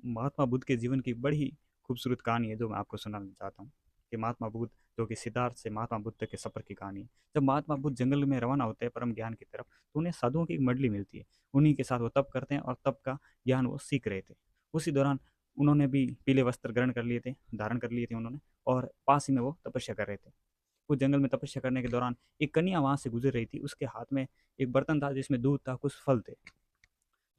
महात्मा बुद्ध के जीवन की बड़ी खूबसूरत कहानी है जो मैं आपको सुनाना चाहता हूँ कि महात्मा बुद्ध, जो कि सिद्धार्थ से महात्मा बुद्ध तक के सफ़र की कहानी है। जब महात्मा बुद्ध जंगल में रवाना होते हैं परम ज्ञान की तरफ, तो उन्हें साधुओं की एक मंडली मिलती है। उन्हीं के साथ वो तप करते हैं और तप का ज्ञान वो सीख रहे थे। उसी दौरान उन्होंने भी पीले वस्त्र ग्रहण कर लिए थे, धारण कर लिए थे उन्होंने, और पास ही में वो तपस्या कर रहे थे। वो जंगल में तपस्या करने के दौरान एक कन्या वहां से गुजर रही थी। उसके हाथ में एक बर्तन था जिसमें दूध था, कुछ फल थे।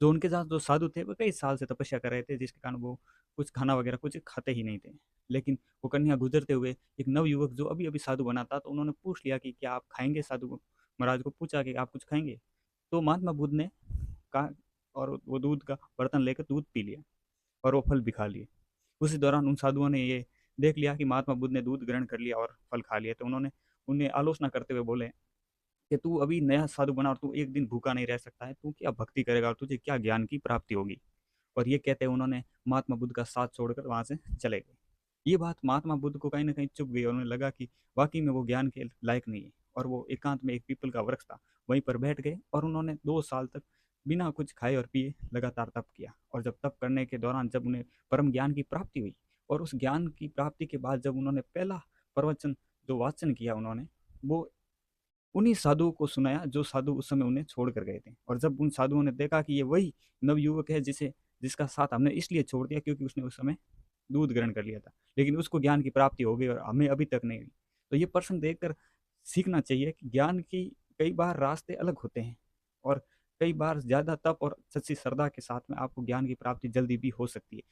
जो उनके साथ जो साधु थे वो कई साल से तपस्या कर रहे थे, जिसके कारण वो कुछ खाना वगैरह कुछ खाते ही नहीं थे। लेकिन वो कन्या गुजरते हुए एक नवयुवक जो अभी अभी साधु बना था, तो उन्होंने पूछ लिया कि क्या आप खाएंगे। साधु को, महाराज को पूछा कि आप कुछ खाएंगे। तो महात्मा बुद्ध ने कहा, और वो दूध का बर्तन लेकर दूध पी लिया और वो फल भी खा लिए। उसी दौरान उन साधुओं ने ये देख लिया कि महात्मा बुद्ध ने दूध ग्रहण कर लिया और फल खा लिया, तो उन्होंने उन्हें आलोचना करते हुए बोले कि तू अभी नया साधु बना और तू एक दिन भूखा नहीं रह सकता है, तू क्या भक्ति करेगा और तुझे क्या ज्ञान की प्राप्ति होगी। और ये कहते हुए उन्होंने महात्मा बुद्ध का साथ छोड़कर वहां से चले गए। ये बात महात्मा बुद्ध को कहीं ना कहीं चुभ गई और उन्हें लगा कि वाकई में वो ज्ञान के लायक नहीं है। और वो एकांत में एक पीपल का वृक्ष था, वहीं पर बैठ गए और उन्होंने 2 साल तक बिना कुछ खाए और पिए लगातार तप किया। और जब तप करने के दौरान जब उन्हें परम ज्ञान की प्राप्ति हुई, और उस ज्ञान की प्राप्ति के बाद जब उन्होंने पहला प्रवचन जो वाचन किया उन्होंने, वो उन्हीं साधुओं को सुनाया जो साधु उस समय उन्हें छोड़ कर गए थे। और जब उन साधुओं ने देखा कि ये वही नवयुवक है जिसका साथ हमने इसलिए छोड़ दिया क्योंकि उसने उस समय दूध ग्रहण कर लिया था, लेकिन उसको ज्ञान की प्राप्ति हो गई और हमें अभी तक नहीं हुई। तो ये प्रश्न देखकर सीखना चाहिए कि ज्ञान की कई बार रास्ते अलग होते हैं, और कई बार ज़्यादा तप और सच्ची श्रद्धा के साथ में आपको ज्ञान की प्राप्ति जल्दी भी हो सकती है।